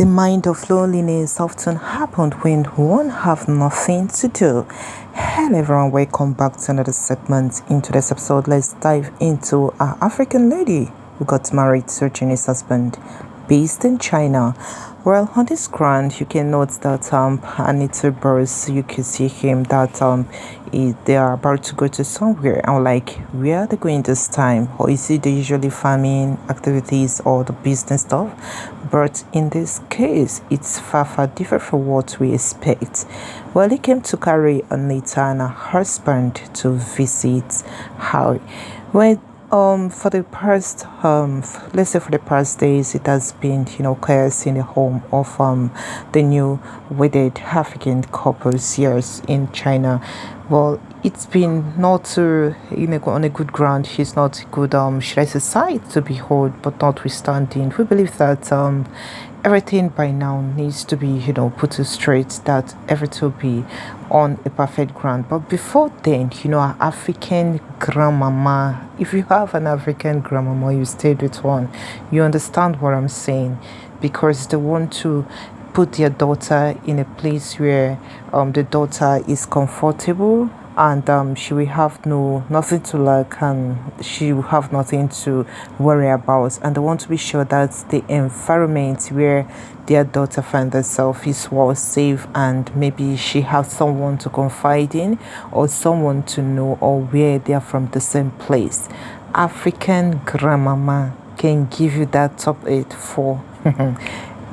The mind of loneliness often happens when one have nothing to do. Hello everyone, welcome back to another segment. In today's episode, let's dive into an African lady who got married to a Chinese husband based in China. Well, on this ground, you can note that Anita Burrs, you can see him that they are about to go to somewhere. I'm like, where are they going this time? Or is it the usually farming activities or the business stuff? But in this case, it's far different from what we expect. Well, he came to carry Anita and her husband to visit Howie. Well, for the past let's say for the past days, it has been chaos in the home of the new wedded African couples here in China. Well, it's been not on a good ground. She's not good should I say sight to behold, but notwithstanding, we believe that everything by now needs to be put straight, that everything will be on a perfect ground. But before then, our African grandmama, if you have an African grandmama, you stayed with one, you understand what I'm saying, because they want to put their daughter in a place where the daughter is comfortable, and she will have nothing to lack, and she will have nothing to worry about, and they want to be sure that the environment where their daughter finds herself is well safe, and maybe she has someone to confide in or someone to know, or where they are from the same place. African grandmama can give you that top 8 for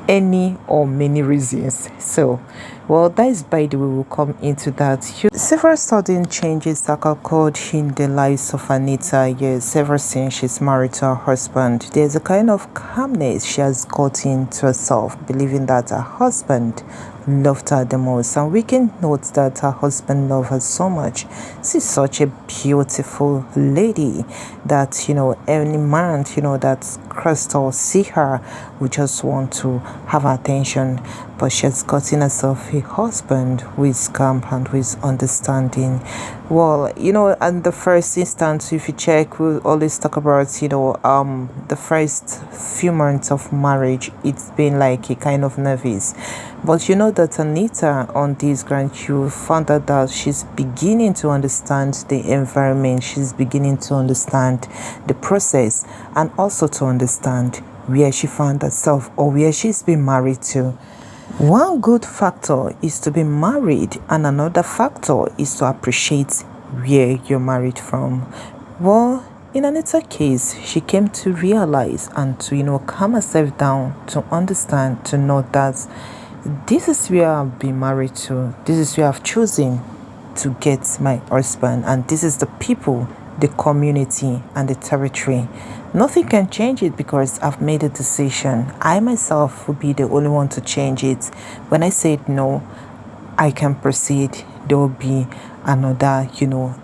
any or many reasons. So, well, that is by the way, we'll come into that. Several sudden changes that occurred in the lives of Anita, yes, ever since she's married to her husband. There's a kind of calmness she has got into herself, believing that her husband loved her the most, and we can note that her husband loved her so much. She's such a beautiful lady that any man that Crystal see her would just want to have her attention. But she has gotten herself a husband who is calm and who is understanding. Well, in the first instance, if you check, we'll always talk about the first few months of marriage, it's been like a kind of nervous. But that Anita, on this ground, you found out that she's beginning to understand the environment, she's beginning to understand the process, and also to understand where she found herself or where she's been married to. One good factor is to be married, and another factor is to appreciate where you're married from. Well, in Anita's case, she came to realize and to calm herself down, to understand, to know that this is where I've been married to, this is where I've chosen to get my husband, and this is the people, the community, and the territory. Nothing can change it because I've made a decision. I myself will be the only one to change it. When I said no, I can proceed. There will be another,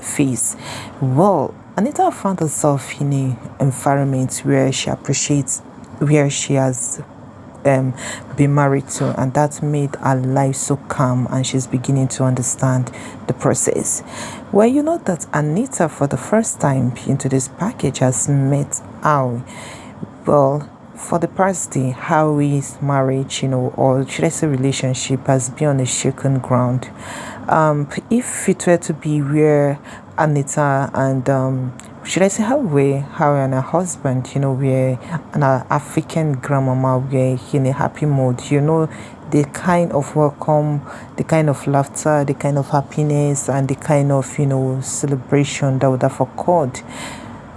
phase. Well, Anita found herself in an environment where she appreciates where she has been married to, and that made her life so calm, and she's beginning to understand the process. Well, that Anita, for the first time into this package, has met Aiwei. Well, for the past day, Howie's marriage, or should I say relationship, has been on a shaken ground. If it were to be where Anita and should I say Howie and her husband, were an African grandmama, were in a happy mood, the kind of welcome, the kind of laughter, the kind of happiness, and the kind of celebration that would have occurred.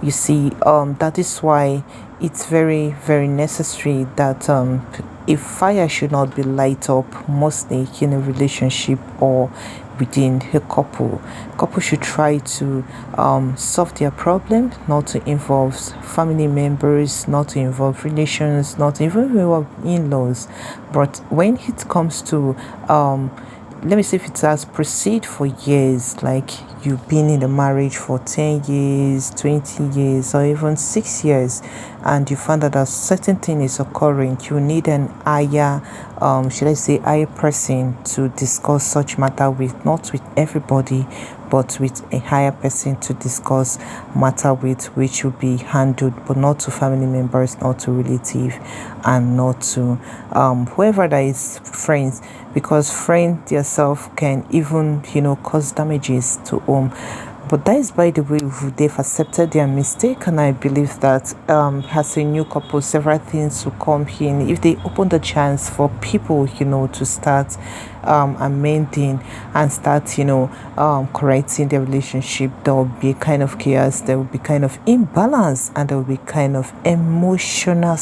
You see, that is why it's very necessary that a fire should not be light up, mostly in a relationship or within a couple. Couple should try to solve their problem, not to involve family members, not to involve relations, not even involve in-laws. But when it comes to let me see, if it has proceed for years, like you've been in the marriage for 10 years, 20 years, or even 6 years, and you find that a certain thing is occurring, you need an higher, should I say, higher person to discuss such matter with, not with everybody, but with a higher person to discuss matter with, which will be handled, but not to family members, not to relative, and not to whoever that is friends, because friends yourself can even cause damages to home. But that is by the way they've accepted their mistake, and I believe that as a new couple, several things will come in if they open the chance for people, to start amending and start, correcting their relationship. There will be a kind of chaos, there will be kind of imbalance, and there will be kind of emotional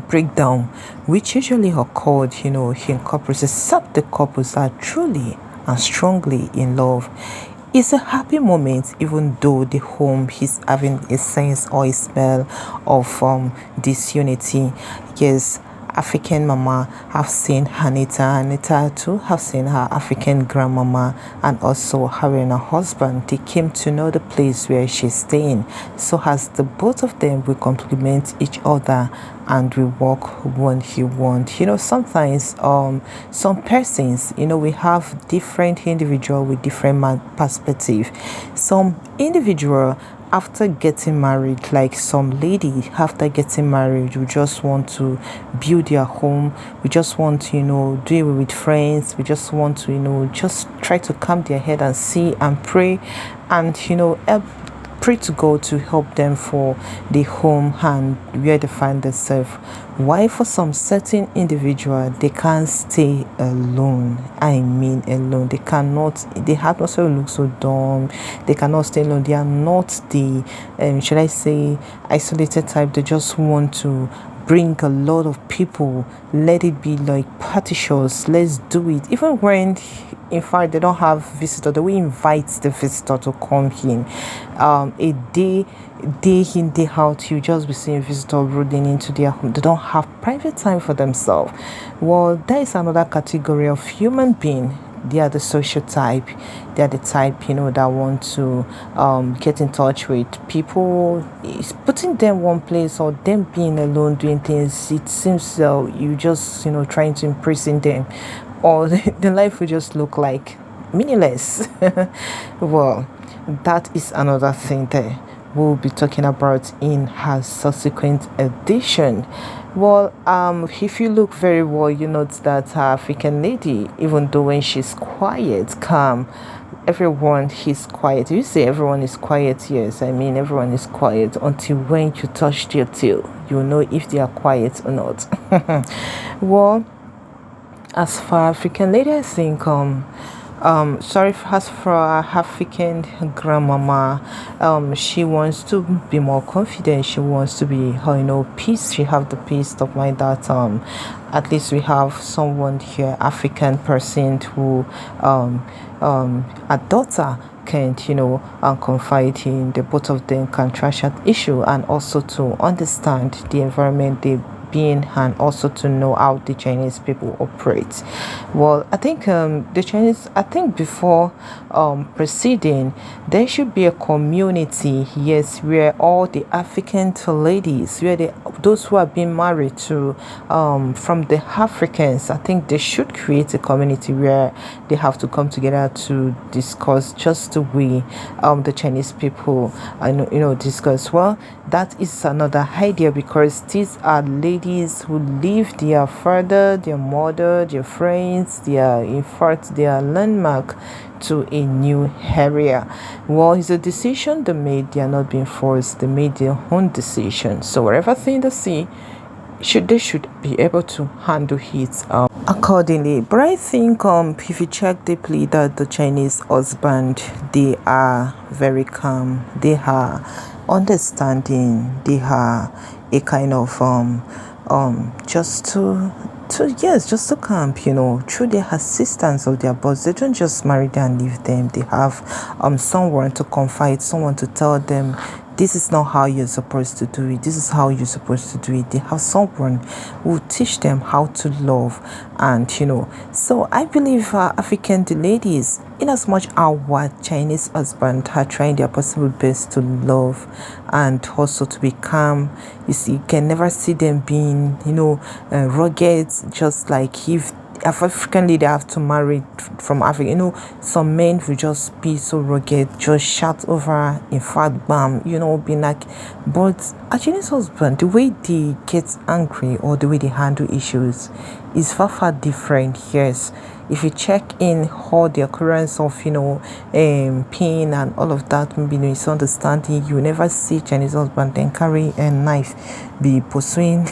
breakdown, which usually occurred, in couples, except the couples are truly and strongly in love. It's a happy moment, even though the home is having a sense or a smell of disunity. Yes, African mama have seen Anita too have seen her African grandmama, and also her and her husband. They came to know the place where she's staying, so as the both of them will complement each other and we work when he want. Sometimes some persons, we have different individual with different perspective. Some individual after getting married, like some lady after getting married, you just want to build your home, we just want to do it with friends, we just want to just try to calm their head and see and pray, and help, pray to God to help them for the home and where they find themselves. Why for some certain individual they can't stay alone? I mean alone. They cannot. They have also look so dumb. They cannot stay alone. They are not the should I say isolated type. They just want to bring a lot of people. Let it be like party shows. Let's do it. Even when in fact they don't have visitor, they will invite the visitor to come in. A day in, day out, you just be seeing visitor rolling into their home. They don't have private time for themselves. Well, there is another category of human being. They are the social type. They are the type that want to get in touch with people. It's putting them one place or them being alone doing things. It seems you just trying to imprison them, or the life will just look like meaningless. Well, that is another thing there we'll be talking about in her subsequent edition. Well, if you look very well, you note that her African lady, even though when she's quiet, calm, everyone is quiet. You say everyone is quiet, yes. I mean everyone is quiet until when you touch their tail, you know if they are quiet or not. Well, as for African lady, I think sorry, as for our African grandmama, she wants to be more confident. She wants to be peace. She have the peace of mind that at least we have someone here, African person who a daughter can confide in. The both of them can trash that issue, and also to understand the environment they being, and also to know how the Chinese people operate. Well, I think the Chinese, I think before proceeding, there should be a community, yes, where all the African ladies, where those who have been married to from the Africans, I think they should create a community where they have to come together to discuss just the way the Chinese people discuss. Well, that is another idea, because these are ladies who leave their father, their mother, their friends, in fact their landmark to a new area. Well, it's a decision they made. They are not being forced. They made their own decision. So whatever thing they see, they should be able to handle it accordingly. But I think if you check deeply that the Chinese husband, they are very calm, they are understanding, they are a kind of just to camp, through the assistance of their boss. They don't just marry them and leave them. They have someone to confide, someone to tell them this is not how you're supposed to do it, this is how you're supposed to do it. They have someone who teach them how to love. And so I believe African ladies, in as much our Chinese husband are trying their possible best to love and also to be calm, you see, you can never see them being rugged, just like if African lady have to marry from Africa. You know, some men will just be so rugged, just shout over, in fact, bam, you know, be like. But Achilles' husband, the way they get angry or the way they handle issues is far, far different. Yes. If you check in all the occurrence of, you know, pain and all of that, maybe misunderstanding, you will never see Chinese husband then carry a knife, be pursuing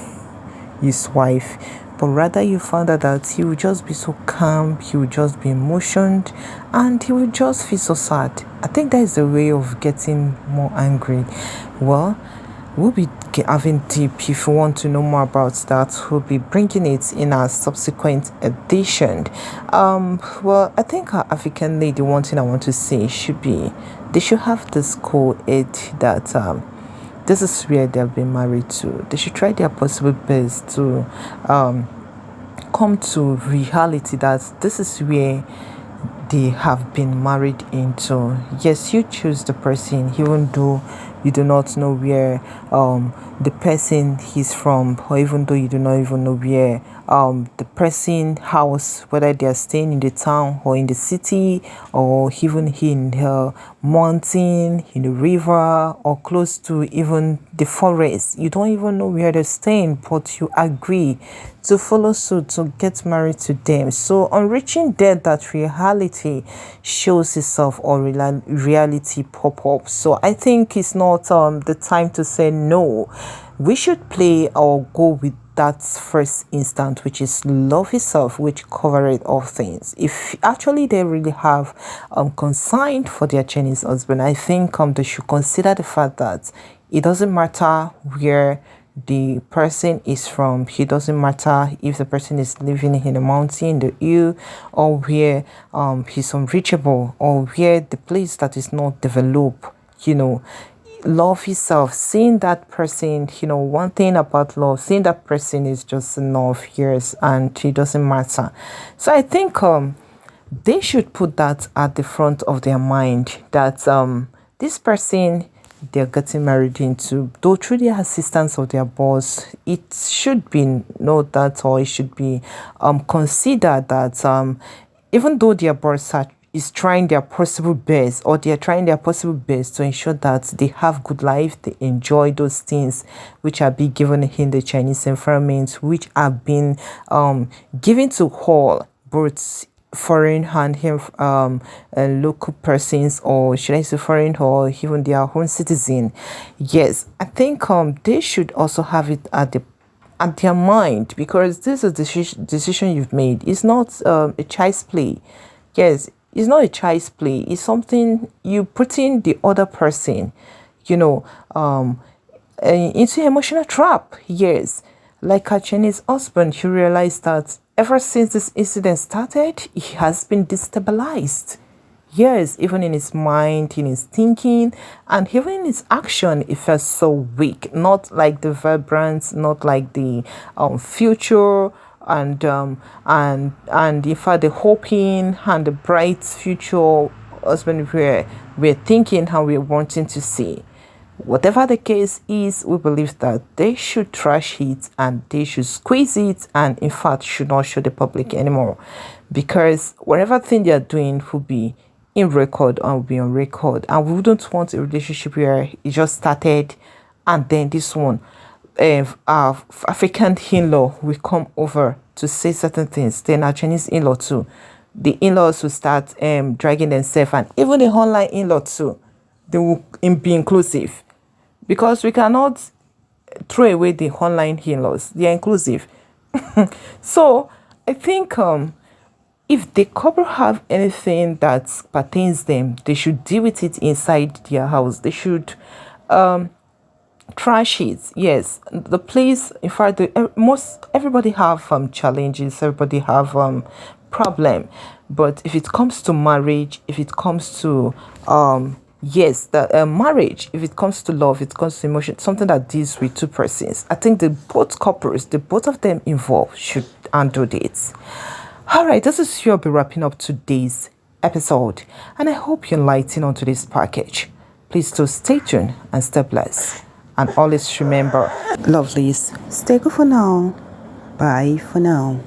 his wife, but rather you found out that he would just be so calm, he would just be emotioned, and he would just feel so sad. I think that is the way of getting more angry. Well, we'll be having deep. If you want to know more about that, we'll be bringing it in our subsequent edition. Well, I think our African lady, one thing I want to say should be they should have this co-ed that this is where they've been married to. They should try their possible best to come to reality that this is where they have been married into. Yes, you choose the person even though you do not know where the person is from, or even though you do not even know where the person house, whether they are staying in the town or in the city, or even in the mountain, in the river, or close to even the forest. You don't even know where they're staying, but you agree to follow suit to get married to them. So on reaching there, that reality shows itself, or reality pop up. So I think it's not the time to say no. We should play or go with that first instant, which is love itself, which covered all things. If actually they really have consigned for their Chinese husband, I think they should consider the fact that it doesn't matter where the person is from. It doesn't matter if the person is living in the mountain, the hill, or where he's unreachable, or where the place that is not developed. You know, love itself, seeing that person, you know, one thing about love, seeing that person is just enough. Years, and it doesn't matter. So I think they should put that at the front of their mind, that this person they're getting married into, though through the assistance of their boss, it should be noted that, or it should be considered that even though their boss is trying their possible best, or they're trying their possible best to ensure that they have good life, they enjoy those things which are being given in the Chinese environment, which are being given to all, both foreign and local persons, or should I say foreign, or even their own citizen. Yes, I think they should also have it at their mind, because this is the decision you've made. It's not a child's play. Yes, it's not a child's play. It's something you put in the other person, you know, into emotional trap. Yes, like a Chinese husband, you realize that ever since this incident started, he has been destabilized. Yes, even in his mind, in his thinking, and even in his action, it felt so weak. Not like the vibrance, not like the future, and in fact the hoping and the bright future husband we're thinking how we're wanting to see. Whatever the case is, we believe that they should trash it, and they should squeeze it, and in fact should not show the public anymore, because whatever thing they are doing will be in record and will be on record, and we wouldn't want a relationship where it just started and then this one our African in-law will come over to say certain things, then our Chinese in-law too, the in-laws will start dragging themselves, and even the online in-law too, they will be inclusive, because we cannot throw away the online in-laws. They are inclusive. So I think if the couple have anything that pertains them, they should deal with it inside their house. They should trash it. Yes, the place, in fact, everybody have challenges, everybody have problem, but if it comes to marriage, if it comes to yes, the marriage, if it comes to love, it comes to emotion, something that deals with two persons, I think the both couples, the both of them involved should handle it. All right, this is here. I'll be wrapping up today's episode, and I hope you're lighting onto this package. Please do stay tuned and stay blessed, and always remember, lovelies, stay good for now. Bye for now.